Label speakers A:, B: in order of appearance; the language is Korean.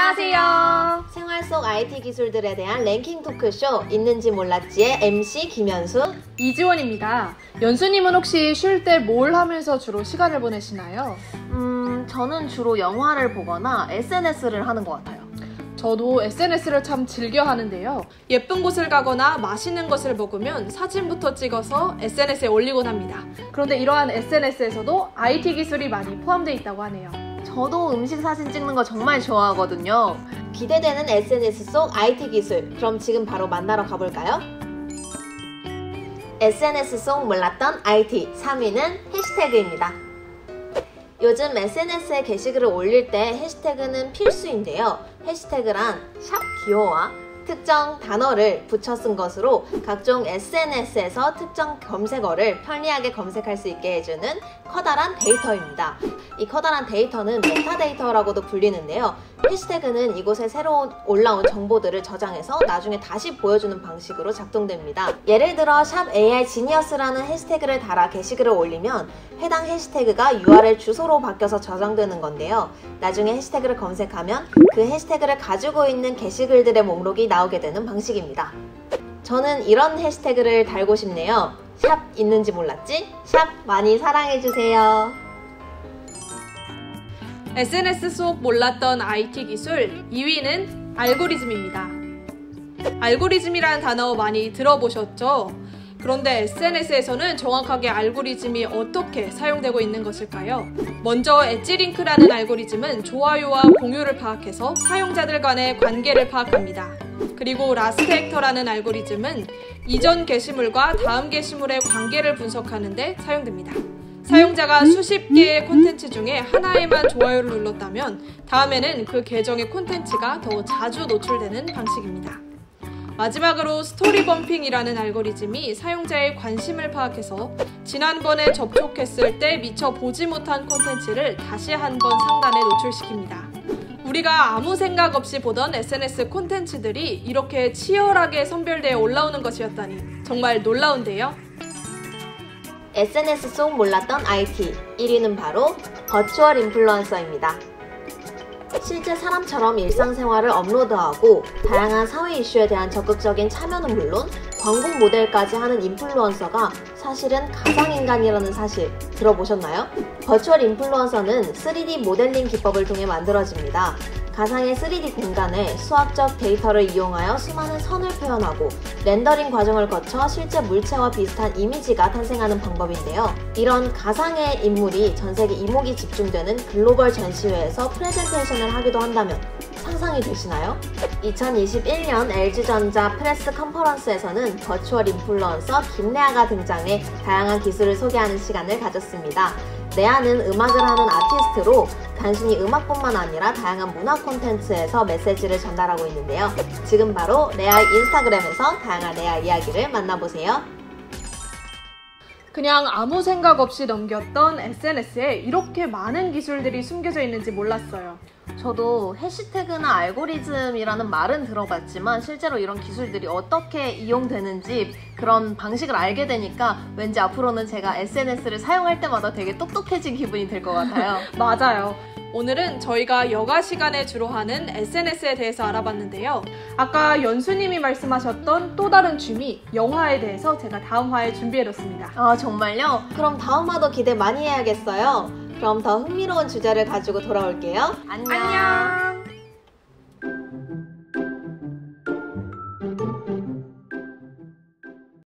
A: 안녕하세요.
B: 생활 속 IT 기술들에 대한 랭킹 토크쇼 있는지 몰랐지의 MC 김연수,
A: 이지원입니다. 연수님은 혹시 쉴 때 뭘 하면서 주로 시간을 보내시나요?
B: 저는 주로 영화를 보거나 SNS를 하는 것 같아요.
A: 저도 SNS를 참 즐겨 하는데요. 예쁜 곳을 가거나 맛있는 것을 먹으면 사진부터 찍어서 SNS에 올리곤 합니다. 그런데 이러한 SNS에서도 IT 기술이 많이 포함되어 있다고 하네요.
B: 저도 음식 사진 찍는 거 정말 좋아하거든요. 기대되는 SNS 속 IT 기술, 그럼 지금 바로 만나러 가볼까요? SNS 속 몰랐던 IT 3위는 해시태그입니다. 요즘 SNS에 게시글을 올릴 때 해시태그는 필수인데요. 해시태그란 샵 기호와 특정 단어를 붙여 쓴 것으로 각종 SNS에서 특정 검색어를 편리하게 검색할 수 있게 해주는 커다란 데이터입니다. 이 커다란 데이터는 메타데이터라고도 불리는데요. 해시태그는 이곳에 새로 올라온 정보들을 저장해서 나중에 다시 보여주는 방식으로 작동됩니다. 예를 들어 샵 AI 지니어스라는 해시태그를 달아 게시글을 올리면 해당 해시태그가 URL 주소로 바뀌어서 저장되는 건데요. 나중에 해시태그를 검색하면 그 해시태그를 가지고 있는 게시글들의 목록이 나오게 되는 방식입니다. 저는 이런 해시태그를 달고 싶네요. 샵 있는지 몰랐지? 샵 많이 사랑해주세요.
A: SNS 속 몰랐던 IT 기술 2위는 알고리즘입니다. 알고리즘이라는 단어 많이 들어보셨죠? 그런데 SNS에서는 정확하게 알고리즘이 어떻게 사용되고 있는 것일까요? 먼저 엣지링크라는 알고리즘은 좋아요와 공유를 파악해서 사용자들 간의 관계를 파악합니다. 그리고 라스트액터라는 알고리즘은 이전 게시물과 다음 게시물의 관계를 분석하는 데 사용됩니다. 사용자가 수십 개의 콘텐츠 중에 하나에만 좋아요를 눌렀다면 다음에는 그 계정의 콘텐츠가 더 자주 노출되는 방식입니다. 마지막으로 스토리 범핑이라는 알고리즘이 사용자의 관심을 파악해서 지난번에 접촉했을 때 미처 보지 못한 콘텐츠를 다시 한번 상단에 노출시킵니다. 우리가 아무 생각 없이 보던 SNS 콘텐츠들이 이렇게 치열하게 선별되어 올라오는 것이었다니 정말 놀라운데요.
B: SNS 속 몰랐던 IT 1위는 바로 버추얼 인플루언서입니다. 실제 사람처럼 일상생활을 업로드하고 다양한 사회 이슈에 대한 적극적인 참여는 물론 광고 모델까지 하는 인플루언서가 사실은 가상인간이라는 사실 들어보셨나요? 버추얼 인플루언서는 3D 모델링 기법을 통해 만들어집니다. 가상의 3D 공간에 수학적 데이터를 이용하여 수많은 선을 표현하고 렌더링 과정을 거쳐 실제 물체와 비슷한 이미지가 탄생하는 방법인데요. 이런 가상의 인물이 전세계 이목이 집중되는 글로벌 전시회에서 프레젠테이션을 하기도 한다면 상상이 되시나요? 2021년 LG전자 프레스 컨퍼런스에서는 버추얼 인플루언서 김래아가 등장해 다양한 기술을 소개하는 시간을 가졌습니다. 레아는 음악을 하는 아티스트로 단순히 음악뿐만 아니라 다양한 문화 콘텐츠에서 메시지를 전달하고 있는데요. 지금 바로 레아의 인스타그램에서 다양한 레아 이야기를 만나보세요.
A: 그냥 아무 생각 없이 넘겼던 SNS에 이렇게 많은 기술들이 숨겨져 있는지 몰랐어요.
B: 저도 해시태그나 알고리즘이라는 말은 들어봤지만 실제로 이런 기술들이 어떻게 이용되는지 그런 방식을 알게 되니까 왠지 앞으로는 제가 SNS를 사용할 때마다 되게 똑똑해진 기분이 들 것 같아요.
A: 맞아요. 오늘은 저희가 여가 시간에 주로 하는 SNS에 대해서 알아봤는데요. 아까 연수님이 말씀하셨던 또 다른 취미, 영화에 대해서 제가 다음 화에 준비해뒀습니다.
B: 아, 정말요? 그럼 다음 화도 기대 많이 해야겠어요. 그럼 더 흥미로운 주제를 가지고 돌아올게요. 안녕!